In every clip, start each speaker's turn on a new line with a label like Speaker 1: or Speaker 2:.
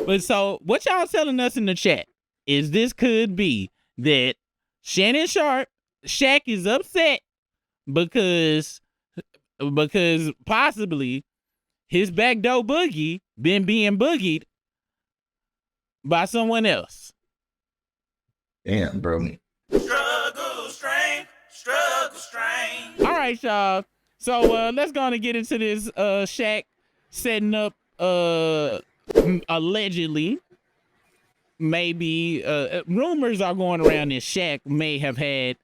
Speaker 1: But so what y'all telling us in the chat is this could be that Shannon Sharpe, Shaq is upset because possibly his backdoor boogie been being boogied by someone else.
Speaker 2: Damn, bro.
Speaker 3: Struggle strain.
Speaker 1: All right, y'all. So let's go on and get into this Shaq setting up allegedly. Maybe rumors are going around that Shaq may have had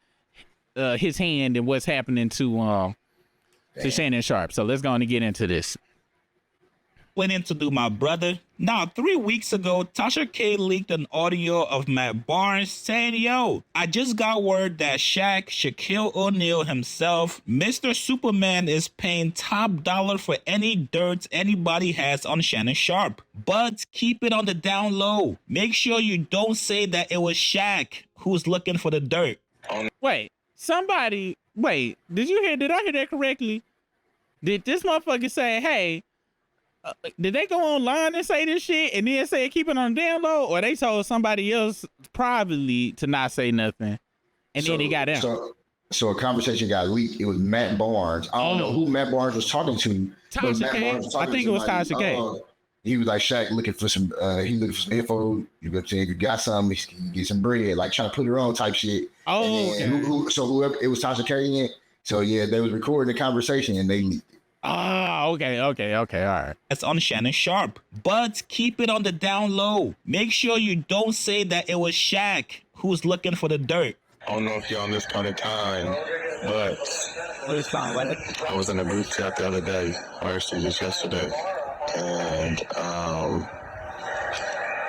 Speaker 1: his hand in what's happening to Shannon Sharpe. So let's go on and get into this.
Speaker 4: Went in to do my brother. Now, 3 weeks ago, Tasha K leaked an audio of Matt Barnes saying, yo, I just got word that Shaq, Shaquille O'Neal himself, Mr. Superman is paying top dollar for any dirt anybody has on Shannon Sharpe. But keep it on the down low. Make sure you don't say that it was Shaq who's looking for the dirt.
Speaker 1: Wait, did I hear that correctly? Did this motherfucker say, hey, did they go online and say this shit and then say keep it on the down low, or they told somebody else privately to not say nothing and then they got out?
Speaker 2: So a conversation got leaked. It was Matt Barnes. I don't know who Matt Barnes was talking to.
Speaker 1: Tasha K. I think it was Tasha K.
Speaker 2: He was like, Shaq looking for some info. You know, if you got some, you get some bread, like trying to put her on type shit.
Speaker 1: Oh, okay.
Speaker 2: Whoever it was Tasha K in it. So yeah, they was recording the conversation and they leaked it.
Speaker 1: Oh, okay, all right.
Speaker 4: That's on Shannon Sharpe. But keep it on the down low. Make sure you don't say that it was Shaq who's looking for the dirt.
Speaker 5: I don't know if you're on this kind of time, but I was in a group chat the other day, or actually just yesterday, and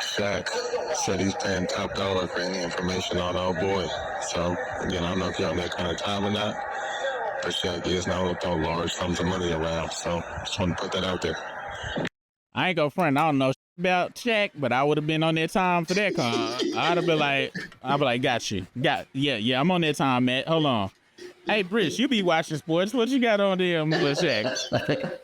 Speaker 5: Shaq said he's paying top dollar for any information on our boy. So, again, I don't know if you're on that kind of time or not. But Shaq is now throw large sums of money around, so just want to put that out there.
Speaker 1: I ain't go front. I don't know about Shaq, but I would have been on that time for that con. I'd be like, got you. Yeah, I'm on that time, Matt. Hold on. Hey, Brish, you be watching sports. What you got on there with Shaq?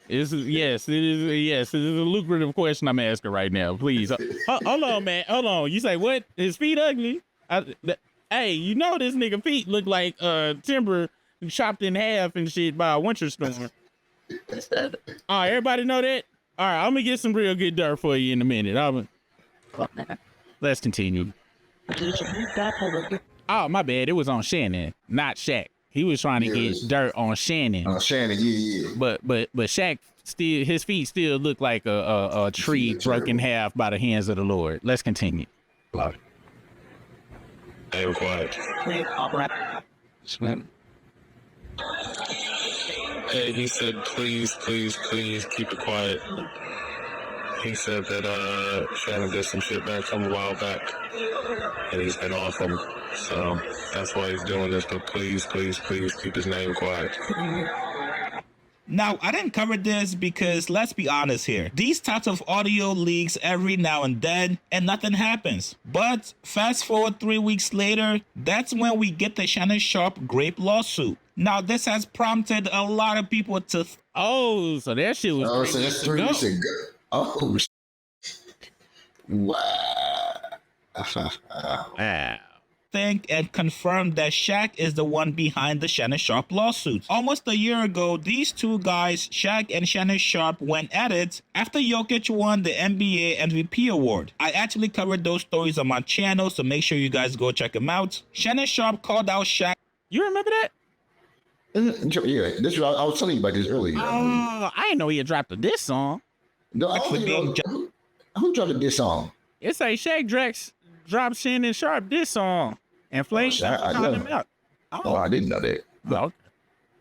Speaker 1: It is a lucrative question I'm asking right now. Please. Hold on, man. Hold on. You say what? His feet ugly? Hey, you know this nigga feet look like timber chopped in half and shit by a winter storm. All right, everybody know that? All right, I'm gonna get some real good dirt for you in a minute. Let's continue. Oh, my bad. It was on Shannon, not Shaq. He was trying to get dirt on Shannon.
Speaker 2: Shannon, yeah.
Speaker 1: But Shaq still, his feet still look like a tree broken in half by the hands of the Lord. Let's continue.
Speaker 5: Hey, quiet. Hey, he said, please keep it quiet. He said that Shannon did some shit back from a while back, and he's been off him. So that's why he's doing this. But please keep his name quiet.
Speaker 4: Now, I didn't cover this because, let's be honest here, these types of audio leaks every now and then, and nothing happens. But fast forward 3 weeks later, that's when we get the Shannon Sharpe grape lawsuit. Now, this has prompted a lot of people to...
Speaker 1: so that shit was...
Speaker 2: Oh, so that's 3 weeks ago. Oh,
Speaker 1: wow.
Speaker 4: Think and confirm that Shaq is the one behind the Shannon Sharpe lawsuit. Almost a year ago, these two guys, Shaq and Shannon Sharpe, went at it after Jokic won the NBA MVP award. I actually covered those stories on my channel, so make sure you guys go check them out. Shannon Sharpe called out Shaq.
Speaker 1: You remember that?
Speaker 2: Yeah, I was telling you about this earlier.
Speaker 1: Oh, I didn't know he had dropped a diss song.
Speaker 2: No, who dropped a diss song?
Speaker 1: It's like Shaq dropped Shannon Sharpe diss song. And Flame called him out.
Speaker 2: Oh, I didn't know that.
Speaker 1: Well,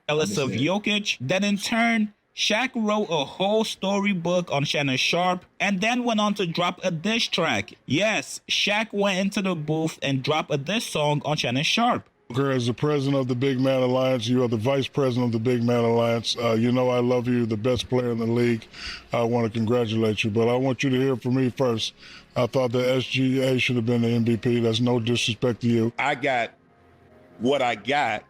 Speaker 4: jealous of Jokic. Then in turn, Shaq wrote a whole storybook on Shannon Sharpe and then went on to drop a diss track. Yes, Shaq went into the booth and dropped a diss song on Shannon Sharpe.
Speaker 6: As the president of the Big Man Alliance, you are the vice president of the Big Man Alliance. You know I love you, the best player in the league. I want to congratulate you, but I want you to hear from me first. I thought that SGA should have been the MVP. That's no disrespect to you.
Speaker 7: I got what I got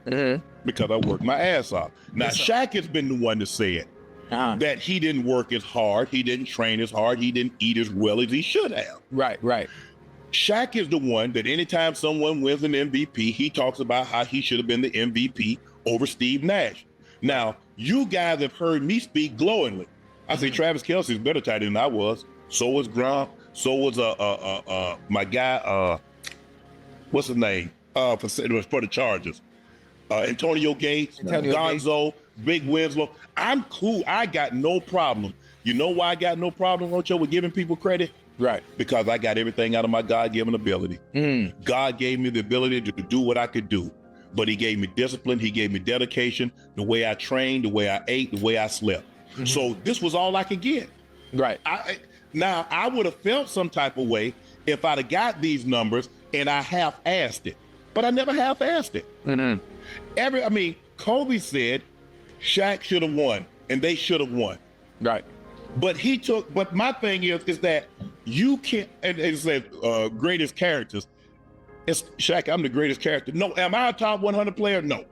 Speaker 7: because I worked my ass off. Now, Shaq has been the one to say it. that he didn't work as hard, he didn't train as hard, he didn't eat as well as he should have.
Speaker 8: Right.
Speaker 7: Shaq is the one that anytime someone wins an MVP, he talks about how he should have been the MVP over Steve Nash. Now, you guys have heard me speak glowingly. I say Travis Kelce's better tight end than I was. So was Gronk. So was my guy, what's his name? For the Chargers. Antonio Gates, Gonzo, Big Winslow. I'm cool. I got no problem. You know why I got no problem, Rocho, with giving people credit?
Speaker 8: Right.
Speaker 7: Because I got everything out of my God-given ability. God gave me the ability to do what I could do. But he gave me discipline. He gave me dedication, the way I trained, the way I ate, the way I slept. So this was all I could get.
Speaker 8: Right.
Speaker 7: Now, I would have felt some type of way if I'd have got these numbers and I half-assed it. But I never half-assed it. Kobe said Shaq should have won, and they should have won.
Speaker 8: Right.
Speaker 7: But my thing is that you can't, and it says greatest characters. It's Shaq, I'm the greatest character. No, am I a top 100 player? No.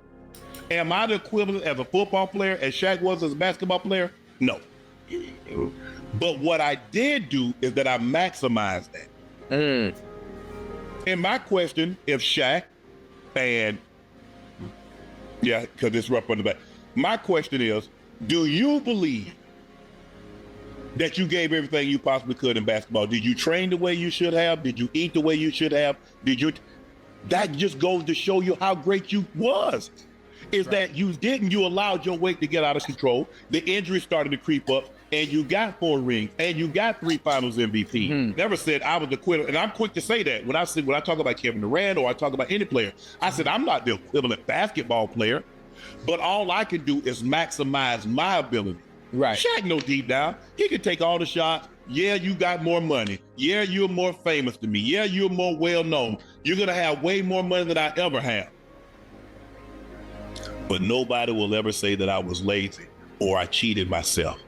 Speaker 7: Am I the equivalent as a football player as Shaq was as a basketball player? No. But what I did do is that I maximized that. And my question, if Shaq and, yeah, because it's rough on the back. My question is, do you believe that you gave everything you possibly could in basketball? Did you train the way you should have? Did you eat the way you should have? That just goes to show you how great you was. That you didn't, you allowed your weight to get out of control. The injuries started to creep up, and you got 4 rings, and you got 3 finals MVP. Never said I was the quitter, and I'm quick to say that. When I talk about Kevin Durant or I talk about any player, I said I'm not the equivalent basketball player, but all I can do is maximize my ability.
Speaker 8: Right.
Speaker 7: Shaq know deep down, he can take all the shots. Yeah, you got more money. Yeah, you're more famous than me. Yeah, you're more well-known. You're gonna have way more money than I ever have. But nobody will ever say that I was lazy or I cheated myself.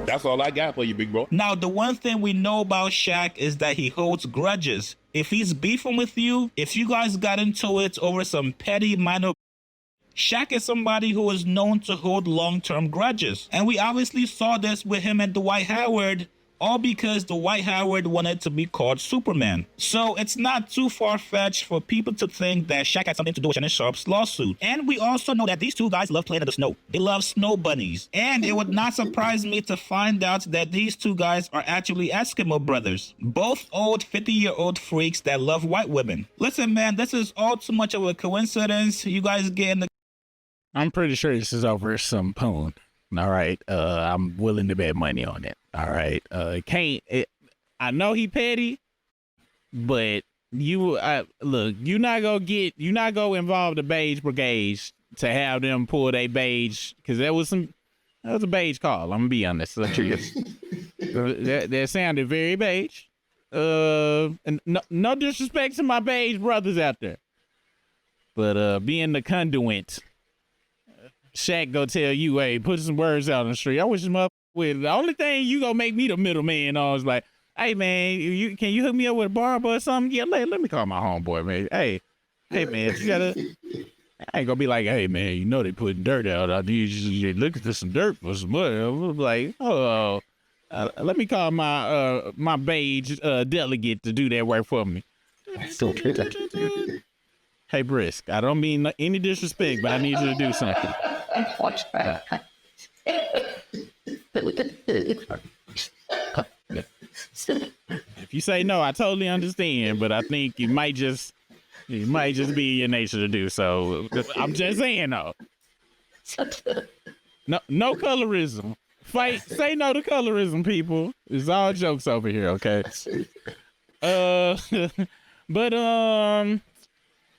Speaker 7: That's all I got for you, big bro.
Speaker 4: Now, the one thing we know about Shaq is that he holds grudges. If he's beefing with you, if you guys got into it over some petty minor, Shaq is somebody who is known to hold long-term grudges. And we obviously saw this with him and Dwight Howard, all because Dwight Howard wanted to be called Superman. So it's not too far-fetched for people to think that Shaq had something to do with Shannon Sharpe's lawsuit. And we also know that these two guys love playing in the snow. They love snow bunnies. And it would not surprise me to find out that these two guys are actually Eskimo brothers. Both old 50-year-old freaks that love white women. Listen, man, this is all too much of a coincidence. You guys get in the...
Speaker 1: I'm pretty sure this is over some poon. All right. I'm willing to bet money on it. All right. I know he petty, but look, you not gonna involve the beige brigades to have them pull their beige, because that was a beige call. I'm gonna be honest. That sounded very beige. And no disrespect to my beige brothers out there, but being the conduit, Shaq go tell you, hey, put some words out on the street. I wish him up with the only thing you gonna make me the middleman on is like, hey man, can you hook me up with a barber or something? Yeah, let me call my homeboy, man. Hey man, you gotta. I ain't gonna be like, hey man, you know they putting dirt out. I need you to look at some dirt for some money. I'm like, oh, let me call my beige delegate to do that work for me. Hey Brisk, I don't mean any disrespect, but I need you to do something. If you say no, I totally understand, but I think it might just be your nature to do so. I'm just saying though. No colorism. Say no to colorism, people. It's all jokes over here, okay? But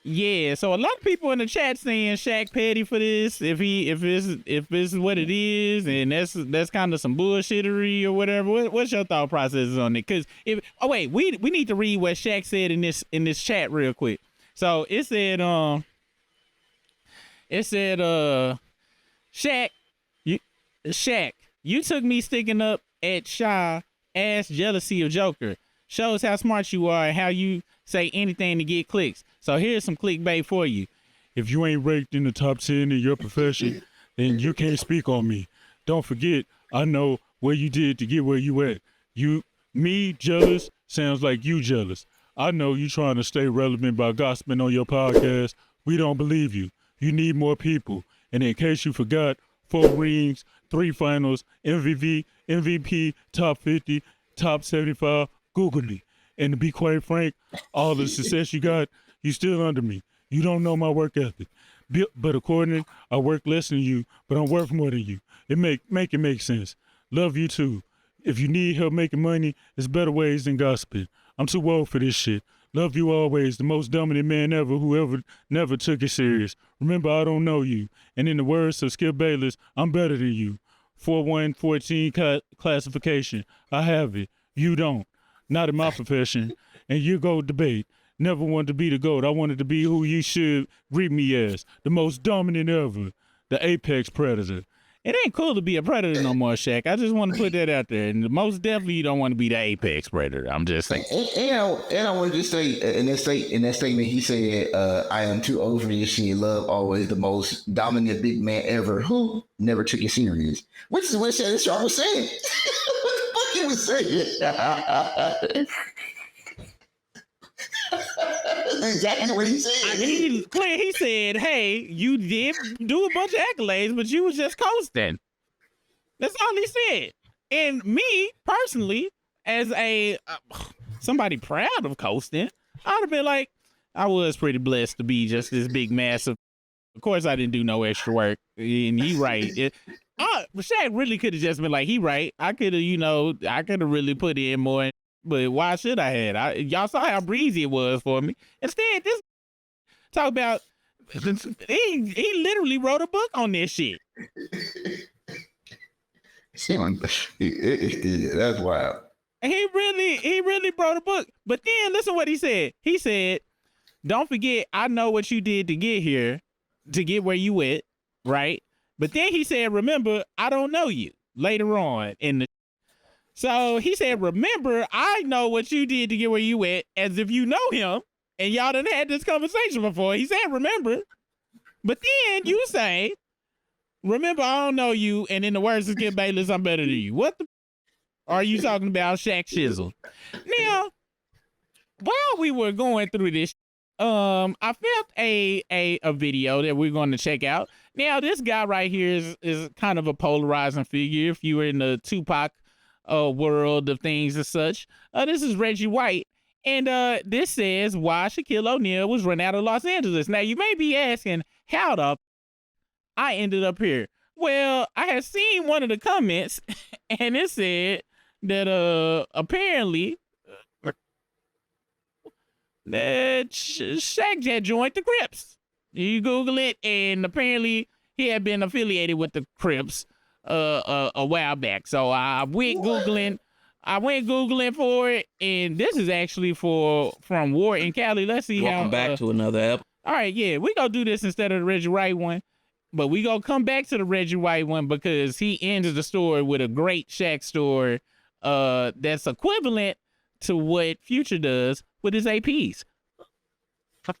Speaker 1: yeah, so a lot of people in the chat saying Shaq petty for this. If this is what it is, and that's kind of some bullshittery or whatever. What's your thought process on it? Because we need to read what Shaq said in this chat real quick. So it said Shaq, you took me sticking up at Shaw ass jealousy of Joker. Shows how smart you are and how you say anything to get clicks. So here's some clickbait for you. If you ain't ranked in the top 10 in your profession,
Speaker 6: and you can't speak on me. Don't forget, I know what you did to get where you at. Me jealous sounds like you jealous. I know you trying to stay relevant by gossiping on your podcast. We don't believe you. You need more people. And in case you forgot, 4 rings, 3 finals, MVP, top 50, top 75, Google me. And to be quite frank, all the success you got, you still under me. You don't know my work ethic. But according, I work less than you, but I'm worth more than you. Make it make sense. Love you too. If you need help making money, there's better ways than gossiping. I'm too old for this shit. Love you always, the most dominant man ever who ever never took it serious. Remember, I don't know you. And in the words of Skip Bayless, I'm better than you. 4-1-14 classification. I have it. You don't. Not in my profession. And you go debate. Never wanted to be the GOAT. I wanted to be who you should read me as. The most dominant ever. The apex predator.
Speaker 1: It ain't cool to be a predator no more, Shaq. I just want to put that out there. And most definitely you don't want to be the apex predator. I'm just saying.
Speaker 2: And I want to just say in that statement he said, I am too old for this shit. Love always the most dominant big man ever who never took it serious. Which is what Sharpe was saying. What the fuck he was saying? Exactly what he said.
Speaker 1: He said, hey, you did do a bunch of accolades, but you was just coasting. That's all he said. And me, personally, as a somebody proud of coasting, I'd have been like, I was pretty blessed to be just this big, massive. Of course, I didn't do no extra work. And he right. Shaq really could have just been like, he right. I could have really put in more. But why should I had? Y'all saw how breezy it was for me. Instead, this talk about he literally wrote a book on this shit.
Speaker 2: That's wild.
Speaker 1: He really wrote a book. But then listen what he said. He said, "Don't forget, I know what you did to get here, to get where you went, right?" But then he said, "Remember, I don't know you." Later on in the. So he said, remember, I know what you did to get where you went, as if you know him, and y'all done had this conversation before. He said, remember. But then you say, remember, I don't know you, and in the words of Skip Bayless, I'm better than you. What the are you talking about, Shaq Shizzle? Now, while we were going through this, I felt a video that we're going to check out. Now, this guy right here is kind of a polarizing figure. If you were in the Tupac world of things and such. This is Reggie White, and this says why Shaquille O'Neal was run out of Los Angeles. Now you may be asking how the I ended up here. Well, I had seen one of the comments, and it said that apparently that Shaq had joined the Crips. You Google it, and apparently he had been affiliated with the Crips a while back. So I went Googling for it, and this is actually from War in Cali. Let's see.
Speaker 8: Welcome back to another ep.
Speaker 1: All right, yeah, we gonna do this instead of the Reggie White one, but we gonna come back to the Reggie White one because he ends the story with a great Shaq story that's equivalent to what Future does with his APs.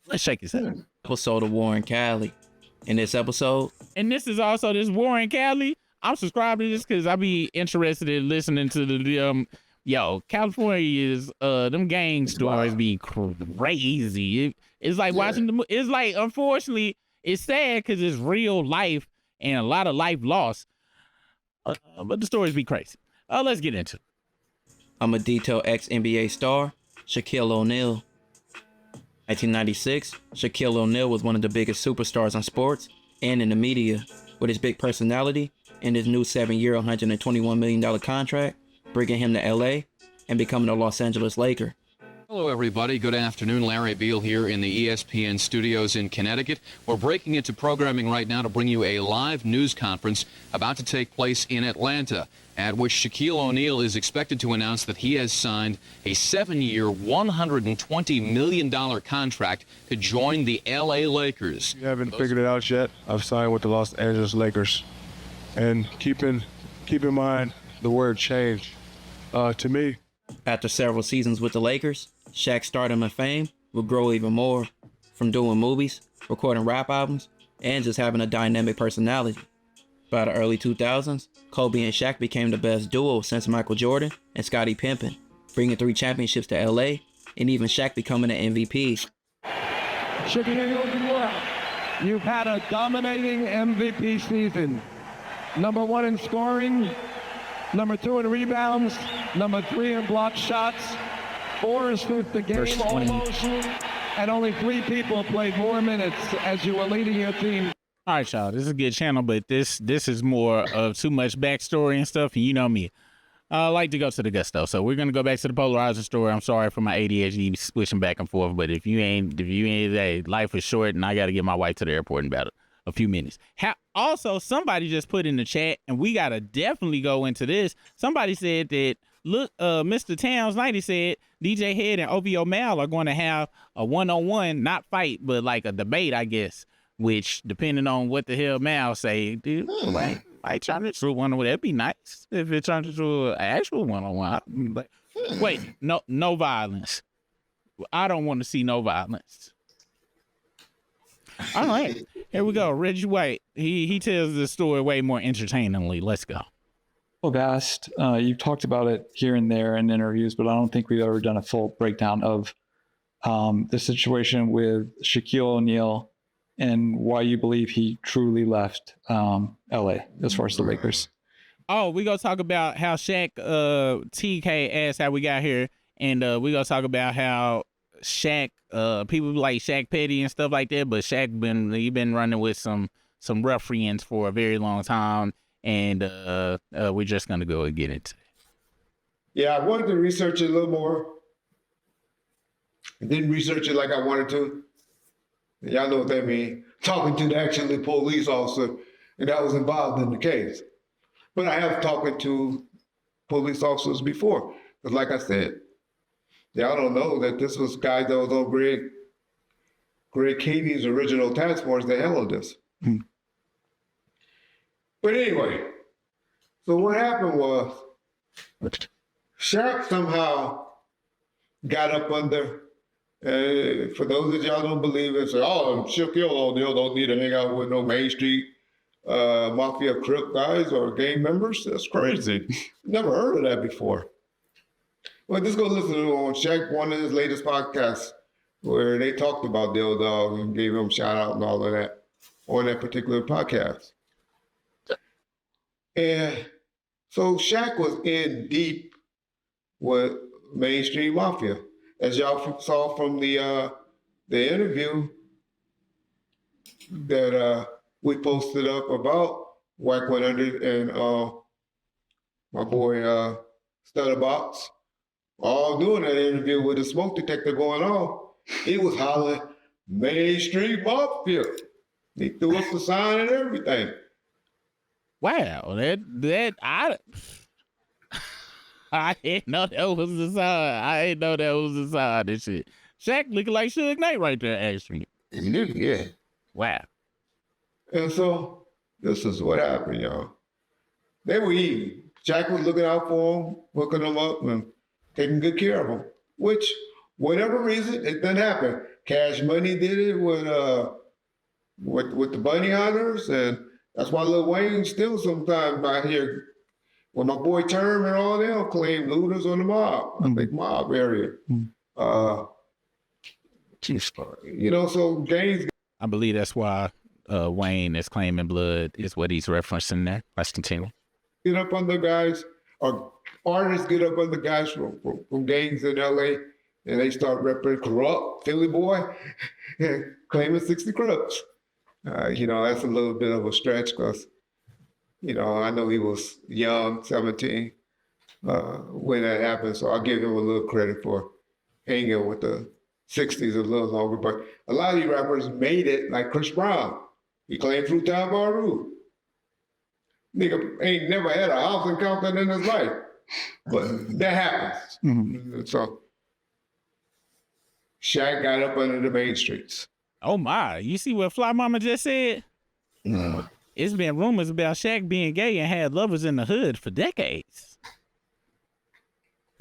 Speaker 1: Let's shake his head.
Speaker 8: Episode of War in Cali. In this episode,
Speaker 1: and this is also this War in Cali. I'm subscribed to this because I be interested in listening to the California is them gang stories be crazy. It's like watching it's like, unfortunately, it's sad because it's real life and a lot of life lost. But the stories be crazy. Let's get into it.
Speaker 8: I'm a detail ex-NBA star, Shaquille O'Neal. 1996, Shaquille O'Neal was one of the biggest superstars in sports and in the media. With his big personality and his new 7-year, $121 million contract, bringing him to LA and becoming a Los Angeles Laker.
Speaker 9: Hello, everybody. Good afternoon. Larry Beal here in the ESPN studios in Connecticut. We're breaking into programming right now to bring you a live news conference about to take place in Atlanta, at which Shaquille O'Neal is expected to announce that he has signed a 7-year, $120 million contract to join the LA Lakers.
Speaker 10: You haven't figured it out yet. I've signed with the Los Angeles Lakers. And keep in mind the word change. To me,
Speaker 8: after several seasons with the Lakers, Shaq's stardom and fame will grow even more from doing movies, recording rap albums, and just having a dynamic personality. By the early 2000s, Kobe and Shaq became the best duo since Michael Jordan and Scottie Pippen, bringing 3 championships to LA, and even Shaq becoming an MVP.
Speaker 11: You've had a dominating MVP season. Number 1 in scoring, number 2 in rebounds, number 3 in blocked shots, 4 assists a game almost, and only 3 people played more minutes as you were leading your team.
Speaker 1: All right, y'all. This is a good channel, but this is more of too much backstory and stuff. And you know me, I like to go to the gusto. So we're gonna go back to the polarizer story. I'm sorry for my ADHD switching back and forth, but if you ain't, hey, life is short, and I gotta get my wife to the airport in about a few minutes. Also, somebody just put in the chat, and we gotta definitely go into this. Somebody said that, look, Mr. Towns 90 said DJ Head and OVO Mal are going to have a one-on-one, not fight, but like a debate, I guess. Which, depending on what the hell Mal say, dude, like trying to do one-on-one, that'd be nice if it turned into an actual one-on-one. But wait, no violence. I don't want to see no violence. All right, here we go. Reggie White. He tells the story way more entertainingly. Let's go.
Speaker 12: Well, Vast, you've talked about it here and there in interviews, but I don't think we've ever done a full breakdown of the situation with Shaquille O'Neal and why you believe he truly left LA as far as the Lakers.
Speaker 1: Oh, we gonna talk about how Shaq TK asked how we got here, and we gonna talk about how Shaq people like Shaq Petty and stuff like that, but Shaq been running with some ruffians for a very long time, and we're just gonna go and get into it.
Speaker 13: Yeah, I wanted to research it a little more. I didn't research it like I wanted to. Y'all know what that means. Talking to the actual police officer that was involved in the case. But I have talked to police officers before. Because like I said, y'all don't know that this was guys that was on Greg Katie's original task force that handled this. But anyway, so what happened was Shaq somehow got up under. For those of y'all don't believe it, say, oh, Shaquille O'Neal don't need to hang out with no Main Street Mafia Crip guys or gang members. That's crazy. Never heard of that before. Well, just go listen to on Shaq, one of his latest podcasts, where they talked about Dale Dog and gave him a shout out and all of that on that particular podcast. And so Shaq was in deep with Main Street Mafia. As y'all saw from the interview that we posted up about Whack 100 and my boy Stutterbox, all doing that interview with the smoke detector going on, he was hollering Main Street Mafia. He threw up the sign and everything.
Speaker 1: Wow, I didn't know that was the sign. And shit. Shaq looking like Suge Knight right there, actually.
Speaker 2: Yeah.
Speaker 1: Wow.
Speaker 13: And so this is what happened, y'all. They were eating. Shaq was looking out for them, hooking them up, and taking good care of them. Which, whatever reason, it didn't happen. Cash Money did it with the Bunny Hunters, and that's why Lil Wayne still sometimes out here. When my boy Term and all them claim looters on the mob, big mob area. You know, so gangs.
Speaker 1: I believe that's why Wayne is claiming blood is what he's referencing there. Let's continue.
Speaker 13: Get up on the guys, or artists get up on the guys from gangs in LA, and they start repping corrupt Philly boy, claiming 60 Crips. You know, that's a little bit of a stretch because, you know, I know he was young, 17, when that happened. So I'll give him a little credit for hanging with the 60s a little longer. But a lot of these rappers made it, like Chris Brown. He claimed Fruitown Baru. Nigga ain't never had a house in Compton in his life. But that happens. So Shaq got up under the main streets.
Speaker 1: Oh my, you see what Fly Mama just said? It's been rumors about Shaq being gay and had lovers in the hood for decades.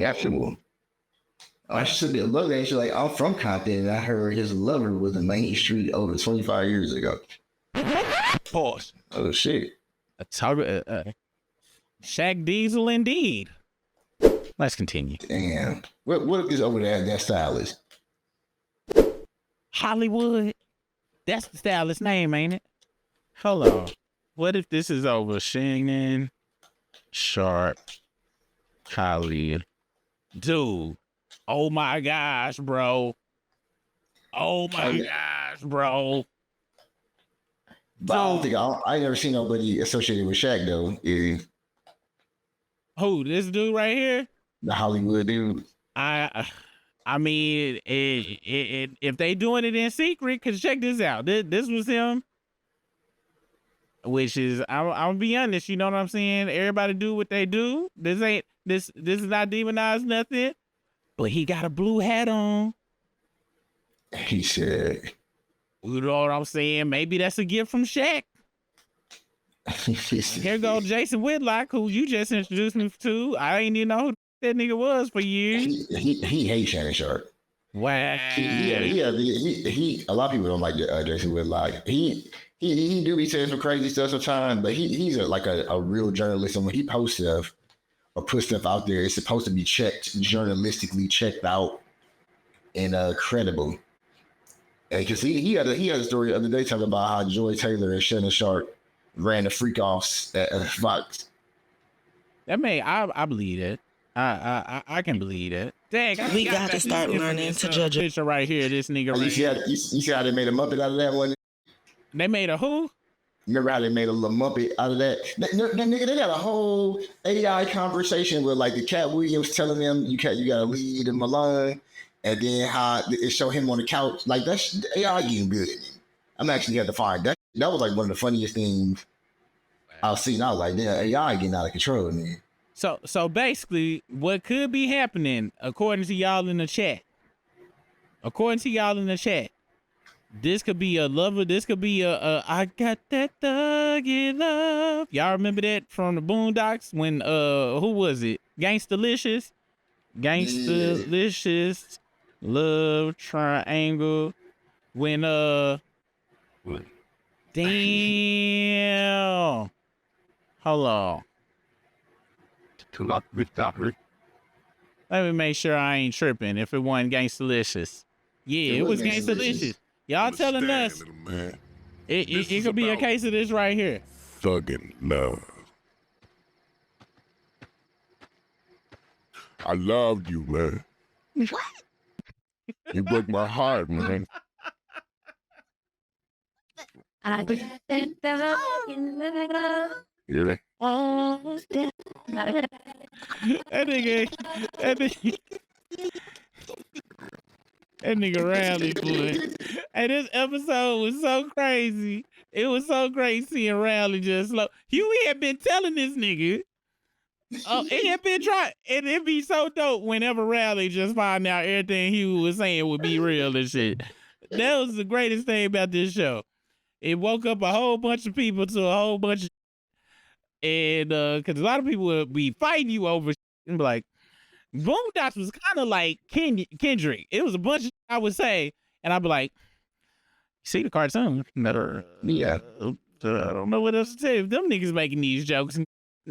Speaker 2: Absolutely. I should be a lover. Actually, like, I'm from Compton, and I heard his lover was in Main Street over 25 years ago.
Speaker 1: Pause.
Speaker 2: Oh, shit.
Speaker 1: Shaq Diesel indeed. Let's continue.
Speaker 2: Damn. What if this over there that stylist?
Speaker 1: Hollywood. That's the stylist name, ain't it? Hold on. What if this is over Shannon, Sharpe, Khalid? Dude. Oh my gosh, bro. Oh my gosh, bro.
Speaker 2: But I don't think I never seen nobody associated with Shaq though.
Speaker 1: Who, this dude right here?
Speaker 2: The Hollywood dude.
Speaker 1: I mean, if they doing it in secret, cause check this out. This was him. Which is, I'll be honest. You know what I'm saying? Everybody do what they do. This is not demonized nothing. But he got a blue hat on.
Speaker 2: He said,
Speaker 1: you know what I'm saying? Maybe that's a gift from Shaq. Here goes Jason Whitlock, who you just introduced me to. I ain't even know who that nigga was for years.
Speaker 2: He hates Shannon Sharpe.
Speaker 1: Wow.
Speaker 2: He a lot of people don't like Jason Whitlock. He do be saying some crazy stuff sometimes, but he's like a real journalist. And when he posts stuff or puts stuff out there, it's supposed to be journalistically checked out and credible. Because he had a story the other day talking about how Joy Taylor and Shannon Sharpe ran the freak offs at Fox.
Speaker 1: That I believe it. I can believe it. Dang,
Speaker 14: we got to start learning to judge it.
Speaker 1: Picture right here, this nigga.
Speaker 2: You see how they made a Muppet out of that one?
Speaker 1: They made a who?
Speaker 2: Remember how they made a little Muppet out of that? Nigga, they got a whole AI conversation with like the Cat Williams telling them you gotta leave them alone, and then how it show him on the couch. Like that's AI getting good. I'm actually had to find that. That was like one of the funniest things I've seen. I was like, damn, AI getting out of control, man.
Speaker 1: So basically, what could be happening, according to y'all in the chat, this could be a lover. This could be a I got that thug in love. Y'all remember that from the Boondocks when who was it? Gangstalicious, love triangle. When damn, hold on. Let me make sure I ain't tripping. If it wasn't Gangstalicious, yeah, it was Gangstalicious. Y'all telling us it could be a case of this right here.
Speaker 15: Thuggin' love. I loved you, man. You broke my heart, man. Yeah.
Speaker 1: That nigga Rowley, boy. Hey, this episode was so crazy. It was so great seeing Rowley just slow. Huey had been telling this nigga. Oh, it had been trying. And it'd be so dope whenever Rowley just find out everything Huey was saying would be real and shit. That was the greatest thing about this show. It woke up a whole bunch of people to a whole bunch of and because a lot of people would be fighting you over and be like, Boondocks was kind of like Kendrick. It was a bunch of I would say, and I'd be like, see the cartoon?
Speaker 2: Yeah.
Speaker 1: I don't know what else to say. If them niggas making these jokes,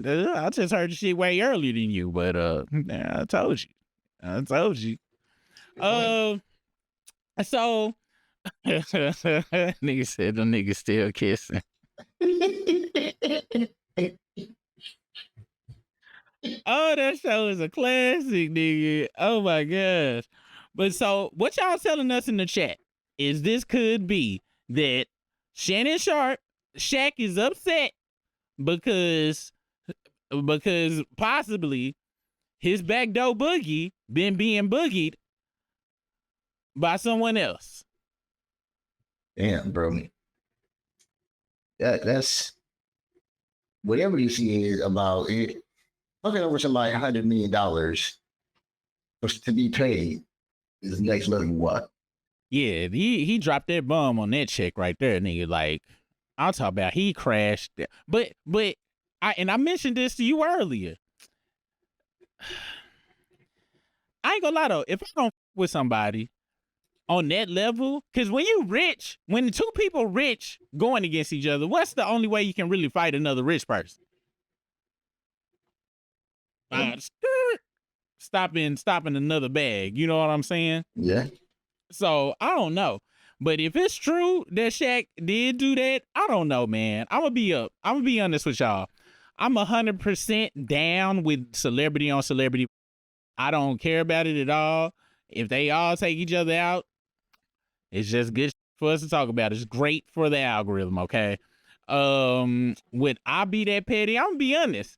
Speaker 1: I just heard the shit way earlier than you, but I told you. So nigga said the nigga still kissing. Oh, that show is a classic, nigga. Oh my gosh. But so what y'all telling us in the chat is this could be that Shannon Sharpe, Shaq is upset because possibly his backdoor boogie been being boogied by someone else.
Speaker 2: Damn, bro. That's whatever you see is about it. Looking over somebody $100 million to be paid is next level. What?
Speaker 1: Yeah, he dropped that bomb on that check right there, nigga. Like I'll talk about he crashed, but I mentioned this to you earlier. I ain't gonna lie though, if I don't with somebody, on that level. Because when you rich, when two people rich going against each other, what's the only way you can really fight another rich person? Stopping another bag. You know what I'm saying?
Speaker 2: Yeah.
Speaker 1: So I don't know. But if it's true that Shaq did do that, I don't know, man. I'm gonna be honest with y'all. I'm 100% down with celebrity on celebrity. I don't care about it at all. If they all take each other out, it's just good for us to talk about. It's great for the algorithm, okay? Would I be that petty? I'm gonna be honest.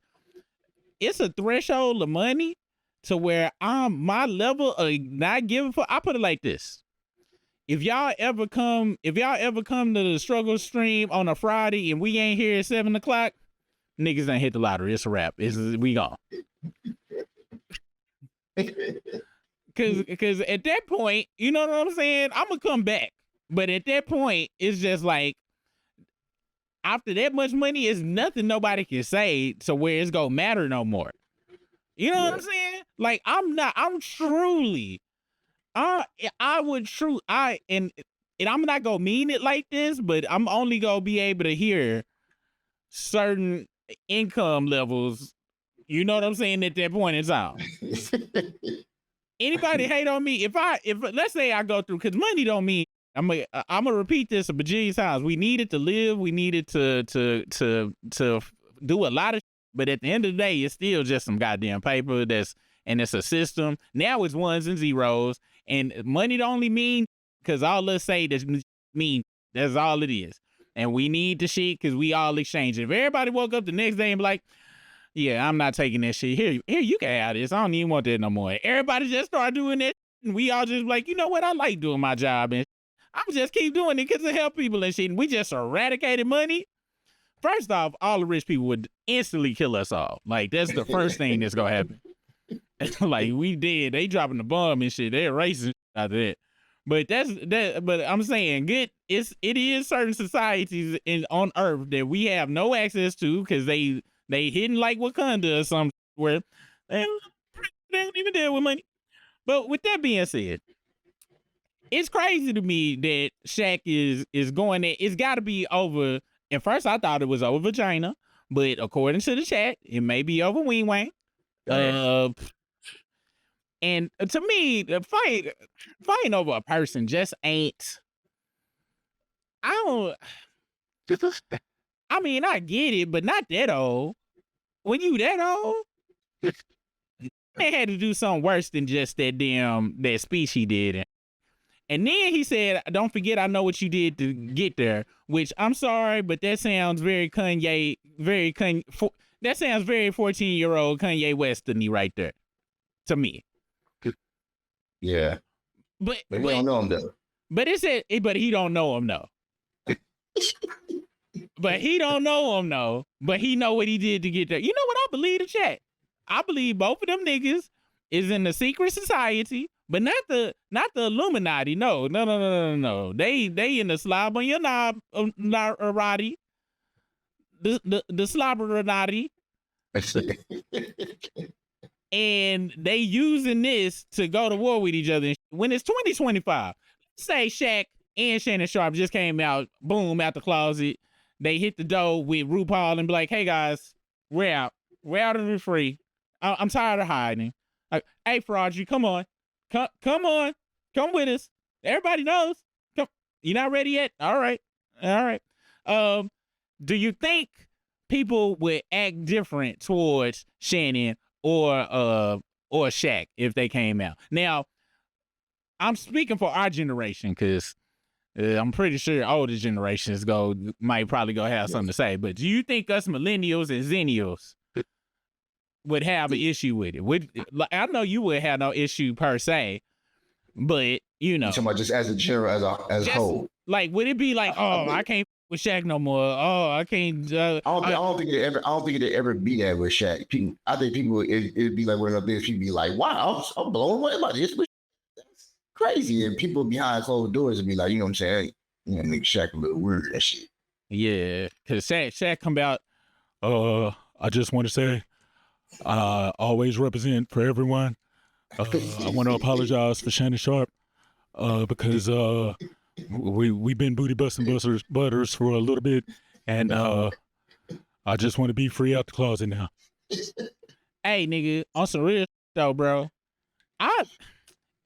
Speaker 1: It's a threshold of money to where my level of not giving fuck. I put it like this. If y'all ever come to the struggle stream on a Friday and we ain't here at 7 o'clock, niggas ain't hit the lottery. It's a wrap. We gone. Cause at that point, you know what I'm saying? I'm gonna come back. But at that point, it's just like, after that much money, it's nothing nobody can say to where it's gonna matter no more. You know what I'm saying? Like, and I'm not gonna mean it like this, but I'm only gonna be able to hear certain income levels. You know what I'm saying? At that point in time. Anybody hate on me? If let's say I go through, because money don't mean, I'm gonna repeat this a bajillion times. We needed to live. We needed to do a lot of, but at the end of the day, it's still just some goddamn paper and it's a system. Now it's ones and zeros, and money don't only mean, because all us say that mean that's all it is. And we need the shit because we all exchange it. If everybody woke up the next day and be like, yeah, I'm not taking that shit. Here, you can have this. I don't even want that no more. Everybody just start doing that, and we all just like, you know what? I like doing my job, and I'm just keep doing it because it help people and shit. And we just eradicated money. First off, all the rich people would instantly kill us all. Like, that's the first thing that's gonna happen. Like, we did. They dropping the bomb and shit. They're racing out of that. But but I'm saying, it is certain societies on Earth that we have no access to because they hidden like Wakanda or something where they don't even deal with money. But with that being said, it's crazy to me that Shaq is going there. It's got to be over. At first, I thought it was over vagina, but according to the chat, it may be over wing wang. And to me, fighting over a person just ain't. I mean, I get it, but not that old. When you that old, they had to do something worse than just that speech he did. And then he said, "Don't forget, I know what you did to get there." Which, I'm sorry, but that sounds very Kanye, that sounds very 14-year-old Kanye West-y right there, to me.
Speaker 2: Yeah.
Speaker 1: But
Speaker 2: we don't know him though.
Speaker 1: But but he don't know him though. But he don't know him though. But he know what he did to get there. You know what? I believe the chat. I believe both of them niggas is in the secret society, but not the Illuminati. No. They in the slob on your knob, Roddy. The slobberonati. And they using this to go to war with each other. When it's 2025, say Shaq and Shannon Sharpe just came out, boom, out the closet. They hit the door with RuPaul and be like, "Hey guys, we're out. We're out and we're free. I'm tired of hiding. Hey, Fraudry, come on. Come on. Come with us. Everybody knows. Come. You not ready yet? All right. Do you think people would act different towards Shannon or Shaq if they came out? Now, I'm speaking for our generation because I'm pretty sure older generations might probably go have something to say. But do you think us millennials and zennials would have an issue with it? I know you would have no issue per se, but you know,
Speaker 2: talking about just as a general, as a whole.
Speaker 1: Like, would it be like, oh, I can't with Shaq no more? Oh, I can't. I
Speaker 2: don't think it ever be that with Shaq. I think people it'd be like one of those things. People be like, wow, I'm blown away by this. That's crazy. And people behind closed doors would be like, you know what I'm saying? You know, make Shaq a little weird and shit.
Speaker 1: Yeah, because Shaq come out. I just want to say, always represent for everyone. I want to apologize for Shannon Sharpe.
Speaker 16: because we've been booty busting butters for a little bit, and I just want to be free out the closet now.
Speaker 1: Hey, nigga, on some real though, bro.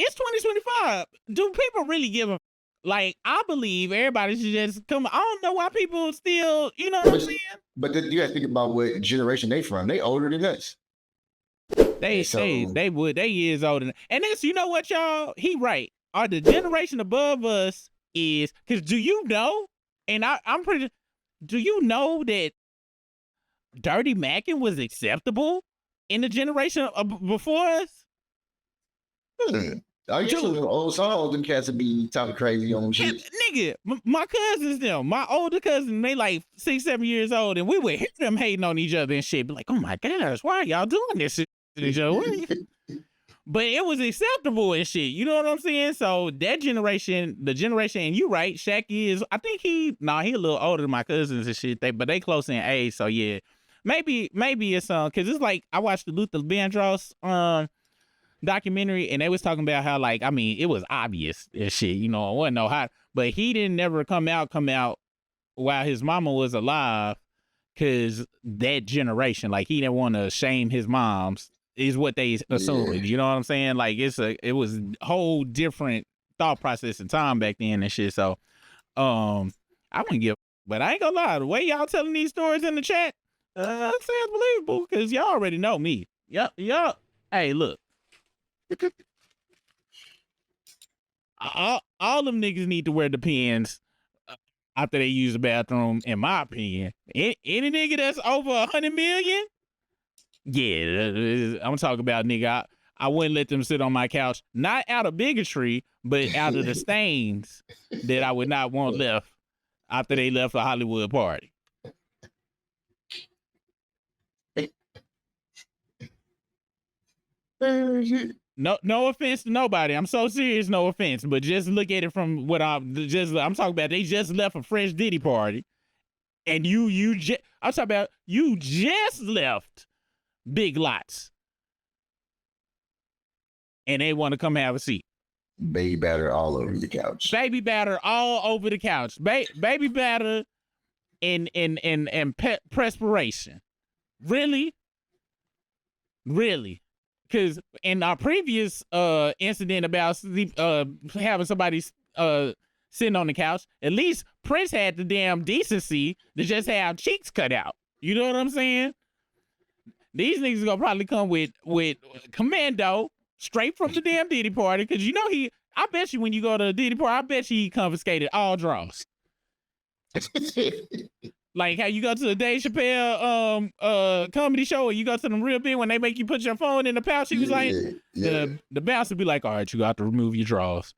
Speaker 1: It's 2025. Do people really give a like? I believe everybody should just come. I don't know why people still, you know what I'm saying?
Speaker 2: But then you got to think about what generation they from. They older than us.
Speaker 1: They years older. And this, you know what, y'all? He right. Are the generation above us is because do you know? And I'm pretty. Do you know that Dirty Mackin was acceptable in the generation before us?
Speaker 2: Are you telling old songs and cats to be talking crazy on shit?
Speaker 1: Nigga, my cousins, my older cousins, they like 6, 7 years old, and we would hear them hating on each other and shit. Be like, oh my gosh, why are y'all doing this to each other? But it was acceptable and shit. You know what I'm saying? So that generation, the generation, and you right, Shaq is, I think he a little older than my cousins and shit. But they close in age. So yeah, maybe it's cause it's like I watched the Luther Vandross documentary, and they was talking about how, like, I mean, it was obvious and shit, you know, it wasn't no hot, but he didn't never come out while his mama was alive, cause that generation, like, he didn't want to shame his moms, is what they assumed. You know what I'm saying? Like, it was a whole different thought process and time back then and shit. So, I wouldn't give, but I ain't gonna lie, the way y'all telling these stories in the chat, it sounds believable, cause y'all already know me. Yup. Hey, look. All them niggas need to wear the pins after they use the bathroom, in my opinion. Any nigga that's over 100 million, yeah, I'm talking about, nigga. I wouldn't let them sit on my couch, not out of bigotry, but out of the stains that I would not want left after they left a Hollywood party. No offense to nobody. I'm so serious, no offense. But just look at it from what I'm talking about. They just left a fresh Diddy party. And I'm talking about you just left Big Lots. And they want to come have a seat.
Speaker 2: Baby batter all over the couch.
Speaker 1: Baby batter all over the couch. Baby batter and perspiration. Really? Really? Because in our previous incident about having somebody sitting on the couch, at least Prince had the damn decency to just have cheeks cut out. You know what I'm saying? These niggas gonna probably come with commando straight from the damn Diddy party, because you know I bet you when you go to a Diddy party, I bet you he confiscated all draws. Like how you go to a Dave Chappelle comedy show, and you go to them real big when they make you put your phone in the pouch. He was like, the bouncer be like, all right, you got to remove your drawers.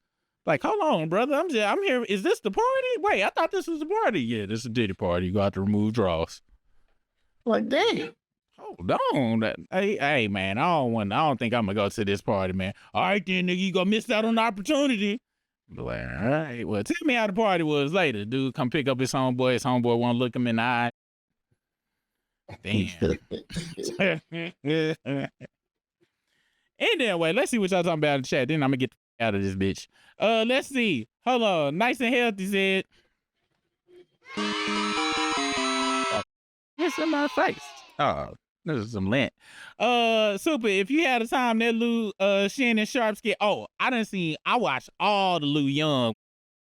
Speaker 1: Like, hold on, brother, I'm here. Is this the party? Wait, I thought this was the party. Yeah, this is a Diddy party. You got to remove drawers.
Speaker 2: Like, dang.
Speaker 1: Hold on. Hey, man, I don't think I'm gonna go to this party, man. All right, then, nigga, you gonna miss out on the opportunity. Like, all right, well, tell me how the party was later. Dude come pick up his homeboy. His homeboy won't look him in the eye. Damn. Anyway, let's see what y'all talking about in the chat. Then I'm gonna get out of this bitch. Let's see. Hold on. Nice and healthy said. It's in my face. Oh, this is some lint. Super, if you had a time that Lou Shannon Sharpe skit. Oh, I watched all the Lou Young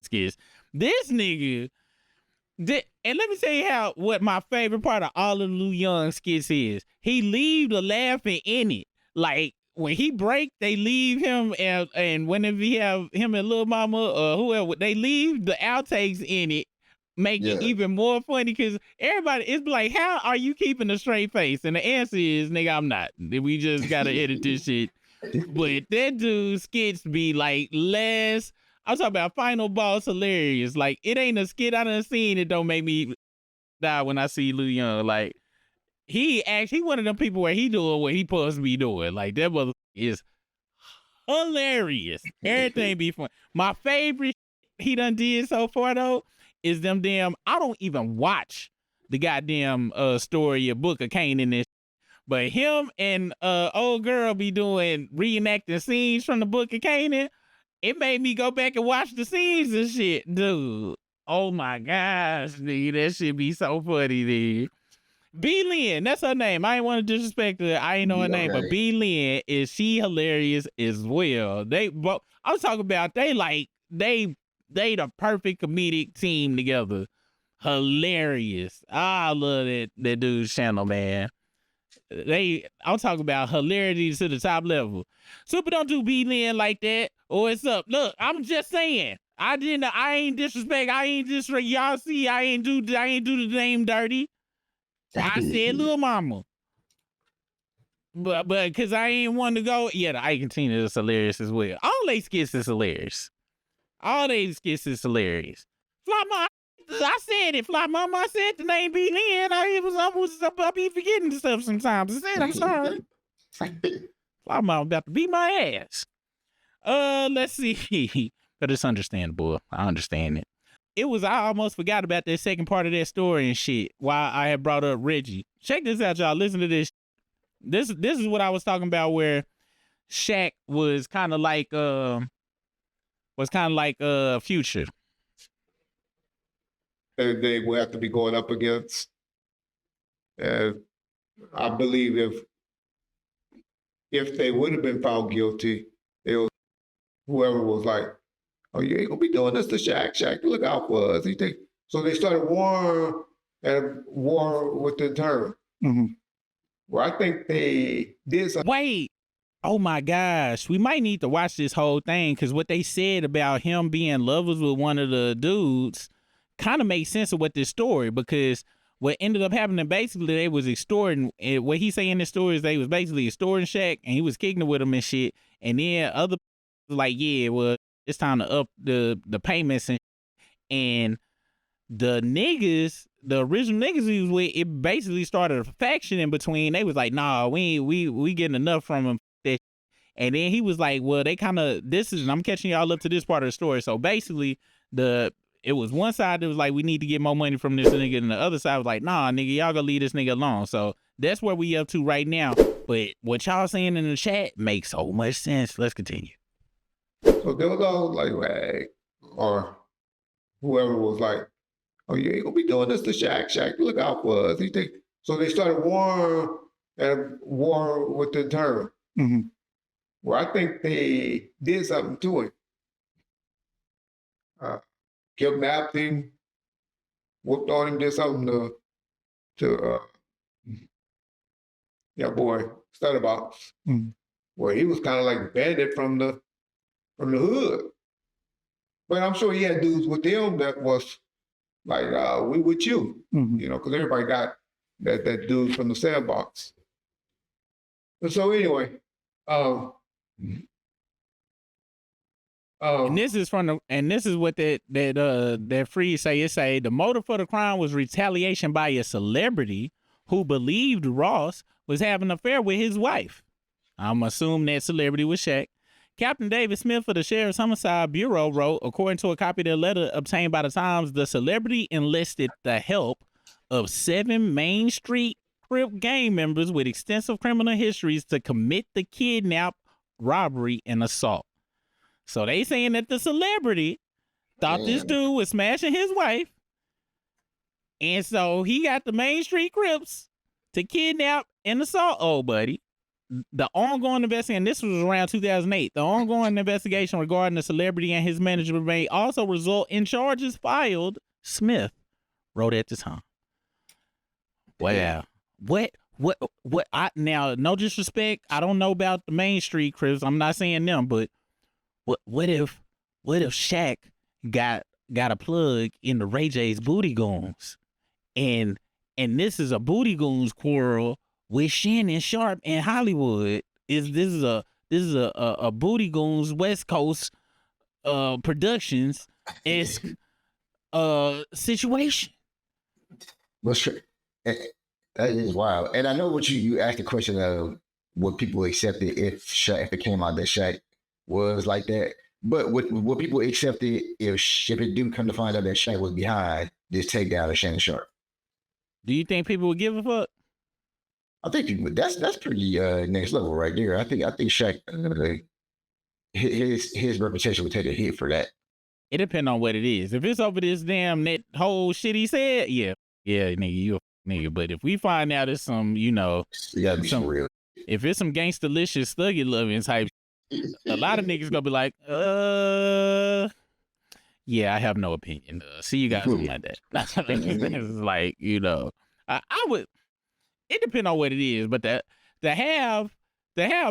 Speaker 1: skits. This nigga did, and let me tell you what my favorite part of all of Lou Young skits is. He leave the laughing in it. Like when he break, they leave him, and whenever he have him and Lil Mama or whoever, they leave the outtakes in it. Make it even more funny, because everybody is like, how are you keeping a straight face? And the answer is, nigga, I'm not. We just gotta edit this shit. But that dude skits be like less. I'm talking about Final Boss hilarious. Like, it ain't a skit I done seen that don't make me die when I see Lou Young. Like, he one of them people where he doing what he supposed to be doing. Like, that mother is hilarious. Everything be fun. My favorite he done did so far though is them damn, I don't even watch the goddamn story or book of Kane in this, but him and old girl be doing reenacting scenes from the book of Canaan. it made me go back and watch the scenes and shit, dude. Oh my gosh, dude, that shit be so funny, dude. B Lynn, that's her name. I ain't want to disrespect her. I ain't know her name, but B Lynn she hilarious as well. They both. I was talking about they the perfect comedic team together. Hilarious. I love that dude's channel, man. I'm talking about hilarity to the top level. Super don't do B Lynn like that. Or it's up. Look, I'm just saying. I ain't disrespect. Y'all see, I ain't do the name dirty. I said little mama. But cause I ain't want to go. Yeah, the Ike and Tina is hilarious as well. All they skits is hilarious. All they skits is hilarious. Fly Mama, I said it. Fly Mama, I said the name B Lynn. I be forgetting stuff sometimes. I said I'm sorry. Fly Mama about to beat my ass. Let's see. But it's understandable. I understand it. I almost forgot about that second part of that story and shit while I had brought up Reggie. Check this out, y'all. Listen to this. This is what I was talking about where Shaq was kind of like Future.
Speaker 13: They will have to be going up against. And I believe if they would have been found guilty, whoever was like, "Oh, you ain't gonna be doing this to Shaq. Shaq, look out for us." So they started war with the term.
Speaker 12: Mm-hmm.
Speaker 13: Well, I think they did something.
Speaker 1: Wait. Oh my gosh. We might need to watch this whole thing because what they said about him being lovers with one of the dudes kind of makes sense of what this story, because what ended up happening, basically, they was extorting. What he say in the story is they was basically extorting Shaq and he was kicking it with him and shit. And then other people like, yeah, well, it's time to up the payments and the niggas, the original niggas he was with, it basically started a faction in between. They was like, nah, we getting enough from him. And then he was like, well, they kind of, and I'm catching y'all up to this part of the story. So basically, it was one side that was like, we need to get more money from this nigga, and the other side was like, nah, nigga, y'all gonna leave this nigga alone. So that's where we up to right now. But what y'all saying in the chat makes so much sense. Let's continue.
Speaker 13: So they was all like, hey, or whoever was like, "Oh, you ain't gonna be doing this to Shaq. Shaq, look out for us." So they started war with the term.
Speaker 12: Mm-hmm.
Speaker 13: Well, I think they did something to him. Kidnapped him, whooped on him, did something to Stutterbox.
Speaker 12: Mm-hmm.
Speaker 13: Well, he was kind of like bandit from the hood. But I'm sure he had dudes with them that was like, we with you,
Speaker 12: mm-hmm.
Speaker 13: Because everybody got that dude from the sandbox. And so anyway,
Speaker 1: and this is what that freeze say. It say the motive for the crime was retaliation by a celebrity who believed Ross was having an affair with his wife. I'm assuming that celebrity was Shaq. Captain David Smith of the Sheriff's Homicide Bureau wrote, according to a copy of the letter obtained by the Times, the celebrity enlisted the help of 7 Main Street Crip gang members with extensive criminal histories to commit the kidnap, robbery, and assault. So they saying that the celebrity thought this dude was smashing his wife, and so he got the Main Street Crips to kidnap and assault old buddy. The ongoing investigation, this was around 2008, the ongoing investigation regarding the celebrity and his manager may also result in charges filed, Smith wrote at the time. Wow. Now, no disrespect, I don't know about the Main Street Crips, I'm not saying them, but what if Shaq got a plug in the Ray J's Booty Goons, and this is a Booty Goons quarrel with Shannon, Sharpe, and Hollywood? This is a Booty Goons West Coast Productions esque situation.
Speaker 2: Well, sure. That is wild. And I know what you asked the question of what people accepted if it came out that Shaq was like that. But what people accepted if it do come to find out that Shaq was behind this takedown of Shannon Sharpe?
Speaker 1: Do you think people would give a fuck?
Speaker 2: I think that's pretty next level right there. I think Shaq his reputation would take a hit for that.
Speaker 1: It depends on what it is. If it's over this damn that whole shit he said, yeah, nigga, you a nigga. But if we find out it's some, you know,
Speaker 2: You gotta be some real.
Speaker 1: if it's some gangsta-licious thuggy loving type, a lot of niggas gonna be like, yeah, I have no opinion. See you guys on that. It's like, you know, I would. It depends on what it is, but to have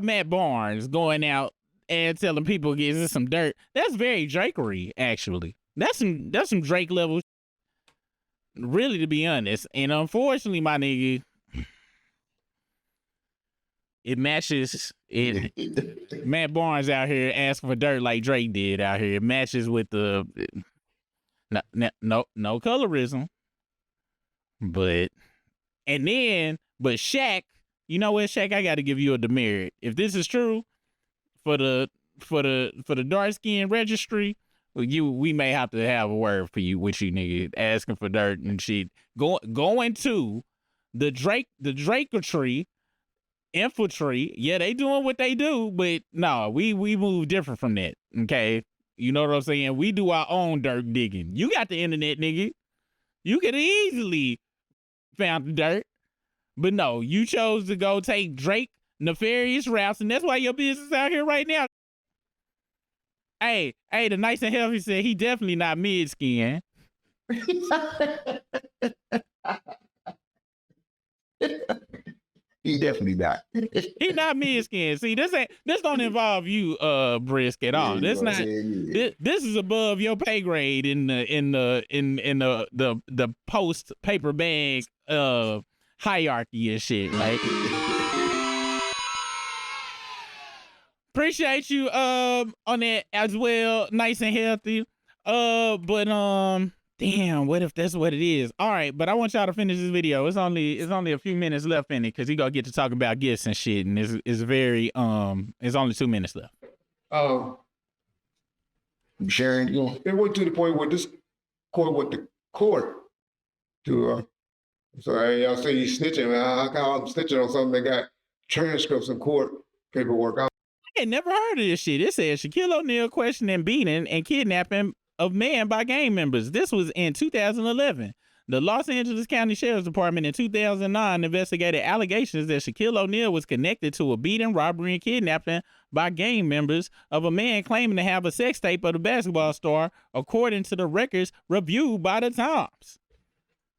Speaker 1: Matt Barnes going out and telling people is this some dirt, that's very Drakery, actually. That's some Drake level, really, to be honest. And unfortunately, my nigga, it matches it. Matt Barnes out here asking for dirt like Drake did out here. It matches with the no colorism, but Shaq, you know what, Shaq, I got to give you a demerit. If this is true for the dark skin registry, we may have to have a word for you with you nigga asking for dirt and shit. Going to the Drakery infantry, yeah, they doing what they do, but no, we move different from that. Okay, you know what I'm saying? We do our own dirt digging. You got the internet, nigga. You could easily found the dirt, but no, you chose to go take Drake nefarious routes, and that's why your business out here right now. Hey, the Nice and Healthy said he definitely not mid skin.
Speaker 2: He definitely not.
Speaker 1: He not mid skin. See, this don't involve you, Brisk, at all. This not. This is above your pay grade in the post paper bag hierarchy and shit. Like, appreciate you on that as well. Nice and Healthy. But damn, what if that's what it is? All right, but I want y'all to finish this video. It's only a few minutes left in it because he gonna get to talk about gifts and shit, and it's very it's only 2 minutes left.
Speaker 2: Sharon, you know,
Speaker 13: it went to the point where this court went to court to so y'all say he's snitching. I call him snitching on something that got transcripts in court paperwork.
Speaker 1: I had never heard of this shit. It says Shaquille O'Neal questioning, beating, and kidnapping of man by gang members. This was in 2011. The Los Angeles County Sheriff's Department in 2009 investigated allegations that Shaquille O'Neal was connected to a beating, robbery, and kidnapping by gang members of a man claiming to have a sex tape of the basketball star, according to the records reviewed by the Times.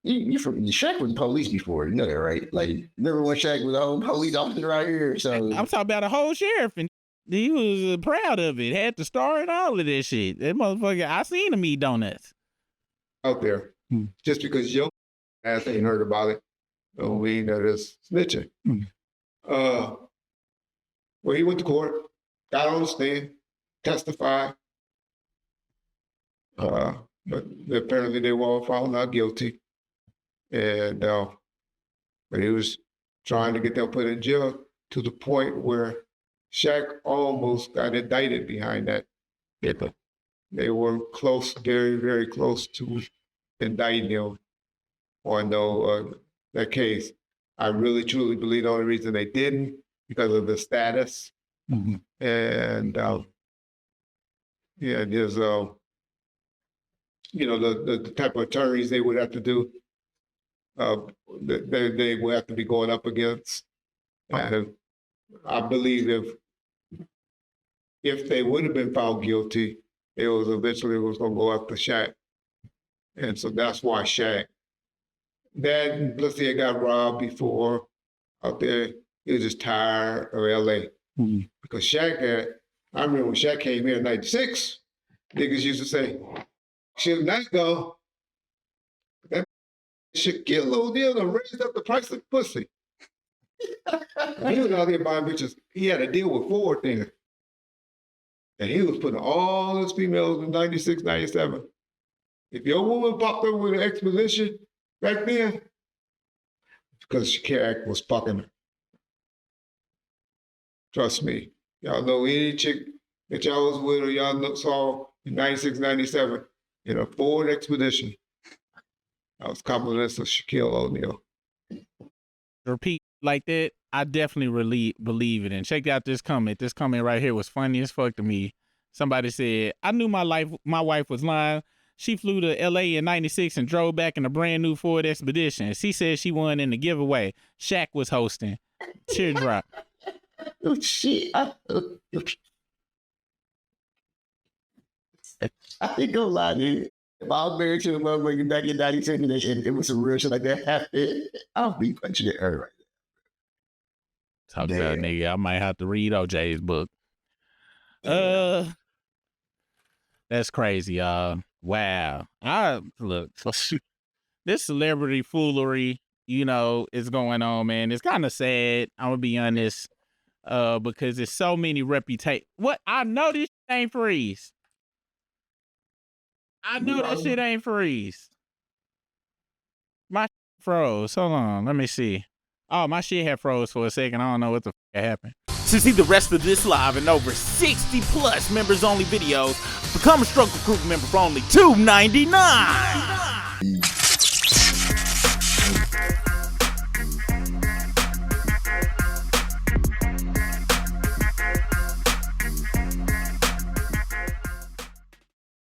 Speaker 2: Shaq was police before, you know that, right? Like, remember when Shaq was a whole police officer right here? So
Speaker 1: I'm talking about a whole sheriff, and he was proud of it. Had the star and all of that shit. That motherfucker, I seen him eat donuts
Speaker 13: out there. Just because your ass ain't heard about it, don't mean that it's snitching. Well, he went to court, got on the stand, testified, but apparently they were all found not guilty. And but he was trying to get them put in jail to the point where Shaq almost got indicted behind that. They were close, very, very close to indicting him on that case. I really, truly believe the only reason they didn't because of the status. And there's the type of attorneys they would have to do. They would have to be going up against. And I believe if they would have been found guilty, it was eventually going to go after Shaq. And so that's why Shaq. Then, let's say, got robbed before out there. He was just tired of LA. Because Shaq I remember when Shaq came here in 96, niggas used to say, "Shit, not go. That Shaquille O'Neal done raised up the price of pussy." He was out there buying bitches. He had a deal with Ford then. And he was putting all his females in 96, 97. If your woman popped up with an exposition back then, because Shaq was fucking her. Trust me. Y'all know any chick that y'all was with or y'all saw in 96, 97 in a Ford Expedition. I was compliments of Shaquille O'Neal.
Speaker 1: Repeat like that, I definitely believe it. And check out this comment. This comment right here was funny as fuck to me. Somebody said, I knew my wife was lying. She flew to LA in 96 and drove back in a brand new Ford Expedition. She said she won in the giveaway. Shaq was hosting. Teardrop.
Speaker 2: Oh shit. I ain't gonna lie, dude. If I was married to a motherfucker back in 96 and it was some real shit like that happened, I'll be punching at her right
Speaker 1: Talk about nigga. I might have to read OJ's book. That's crazy, y'all. Wow. Look, this celebrity foolery, you know, is going on, man. It's kind of sad. I'm gonna be honest, because there's so many reputation. What? I know this shit ain't freeze. I know that shit ain't freeze. My froze. Hold on, let me see. Oh, my shit had froze for a second. I don't know what the fuck happened. To see the rest of this live and over 60 plus members only videos, become a Struggle Group member for only $2.99.